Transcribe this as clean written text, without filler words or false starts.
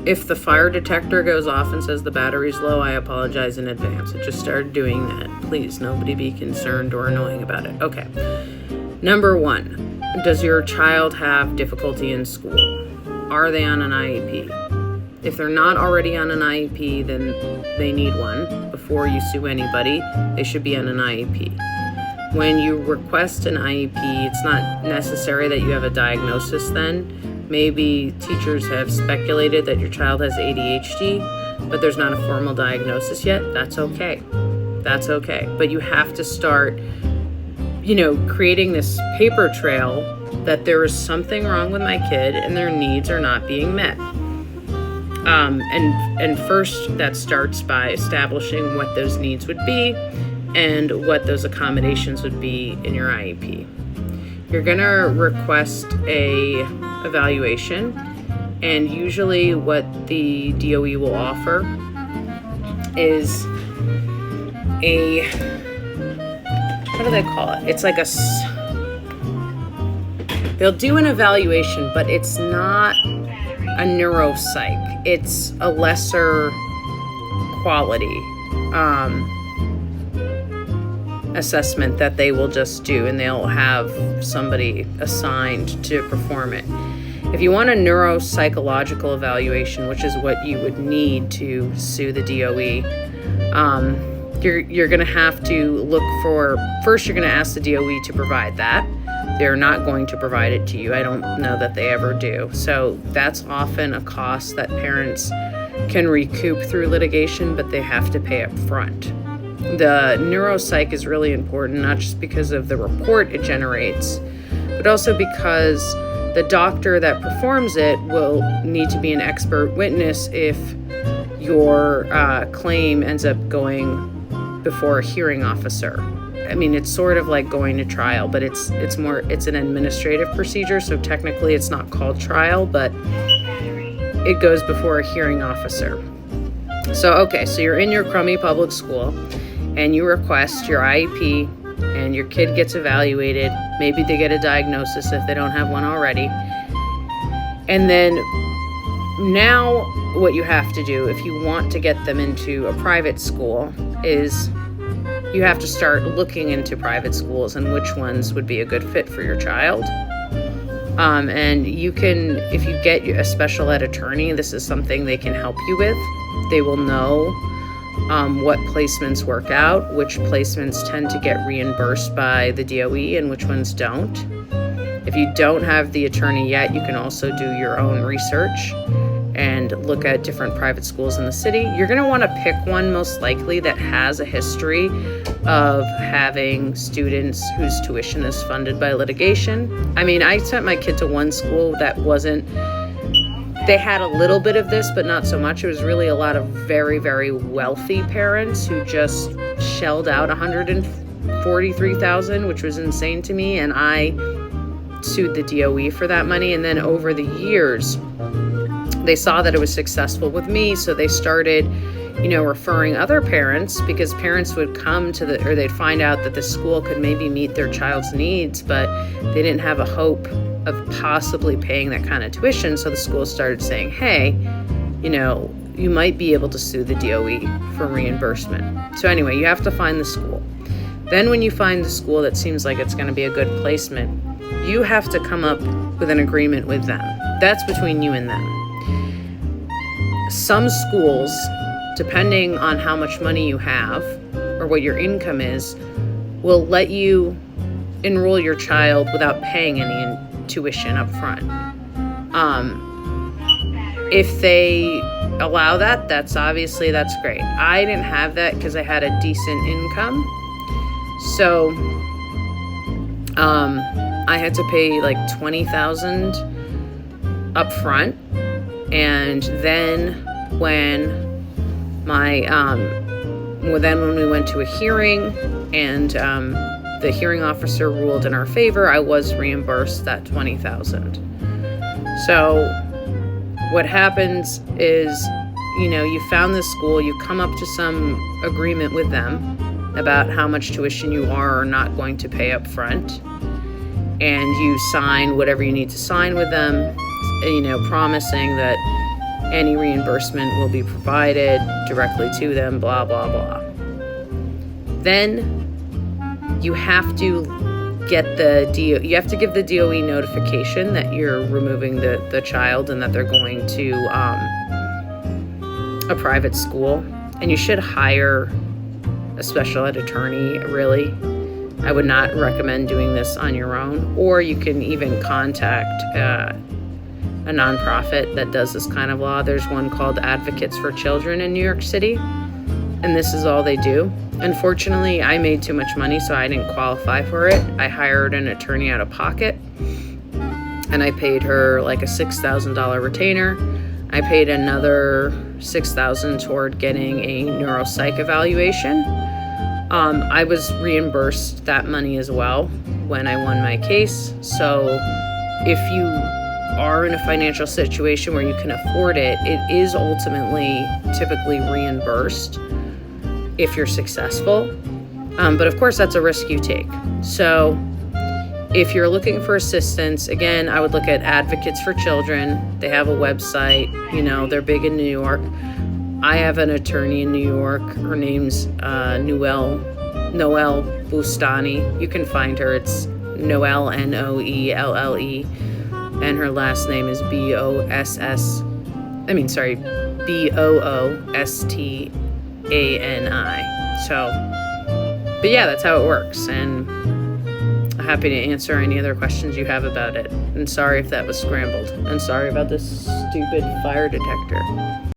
If the fire detector goes off and says the battery's low, I apologize in advance. It just started doing that. Please, nobody be concerned or annoying about it. Okay. Number 1, does your child have difficulty in school? Are they on an IEP? If they're not already on an IEP, then they need one. Before you sue anybody, they should be on an IEP. When you request an IEP, it's not necessary that you have a diagnosis then. Maybe teachers have speculated that your child has ADHD, but there's not a formal diagnosis yet. That's okay. That's okay. But you have to start, creating this paper trail that there is something wrong with my kid and their needs are not being met. And first, that starts by establishing what those needs would be and what those accommodations would be in your IEP. You're gonna request a evaluation, and usually what the DOE will offer is what do they call it? It's like they'll do an evaluation, but it's not a neuropsych. It's a lesser quality assessment that they will just do, and they'll have somebody assigned to perform it. If you want a neuropsychological evaluation, which is what you would need to sue the DOE, you're going to have to first you're going to ask the DOE to provide that. They're not going to provide it to you. I don't know that they ever do. So that's often a cost that parents can recoup through litigation, but they have to pay up front. The neuropsych is really important, not just because of the report it generates, but also because the doctor that performs it will need to be an expert witness if your claim ends up going before a hearing officer. I mean, it's sort of like going to trial, but it's an administrative procedure, so technically it's not called trial, but it goes before a hearing officer. So you're in your crummy public school, and you request your IEP, and your kid gets evaluated. Maybe they get a diagnosis if they don't have one already. And then now what you have to do if you want to get them into a private school is you have to start looking into private schools and which ones would be a good fit for your child. And you can, if you get a special ed attorney, this is something they can help you with. They will know what placements work out, which placements tend to get reimbursed by the DOE and which ones don't. If you don't have the attorney yet, you can also do your own research and look at different private schools in the city. You're going to want to pick one most likely that has a history of having students whose tuition is funded by litigation. I mean, I sent my kid to one school that they had a little bit of this, but not so much. It was really a lot of very, very wealthy parents who just shelled out $143,000, which was insane to me. And I sued the DOE for that money. And then over the years, they saw that it was successful with me. So they started, referring other parents, because parents would come or they'd find out that the school could maybe meet their child's needs, but they didn't have a hope of possibly paying that kind of tuition. So the school started saying, hey, you might be able to sue the DOE for reimbursement. So anyway, you have to find the school. Then when you find the school that seems like it's going to be a good placement, you have to come up with an agreement with them. That's between you and them. Some schools, depending on how much money you have or what your income is, will let you enroll your child without paying any tuition up front. If they allow that, that's great. I didn't have that because I had a decent income. So I had to pay like $20,000 up front. And then when when we went to a hearing and the hearing officer ruled in our favor, I was reimbursed that $20,000. So what happens is, you found this school, you come up to some agreement with them about how much tuition you are or not going to pay up front, and you sign whatever you need to sign with them, promising that Any reimbursement will be provided directly to them, blah, blah, blah. Then you have to get you have to give the DOE notification that you're removing the child and that they're going to a private school. And you should hire a special ed attorney, really. I would not recommend doing this on your own. Or you can even contact a nonprofit that does this kind of law. There's one called Advocates for Children in New York City, and this is all they do. Unfortunately, I made too much money, so I didn't qualify for it. I hired an attorney out of pocket, and I paid her like a $6,000 retainer. I paid another $6,000 toward getting a neuropsych evaluation. I was reimbursed that money as well when I won my case. So if you are in a financial situation where you can afford it, it is ultimately typically reimbursed if you're successful. But of course, that's a risk you take. So if you're looking for assistance, again, I would look at Advocates for Children. They have a website, they're big in New York. I have an attorney in New York. Her name's Noelle Bustani. You can find her. It's Noelle, Noelle, and her last name is Boostani. So, but yeah, that's how it works. And I'm happy to answer any other questions you have about it. And sorry if that was scrambled. And sorry about this stupid fire detector.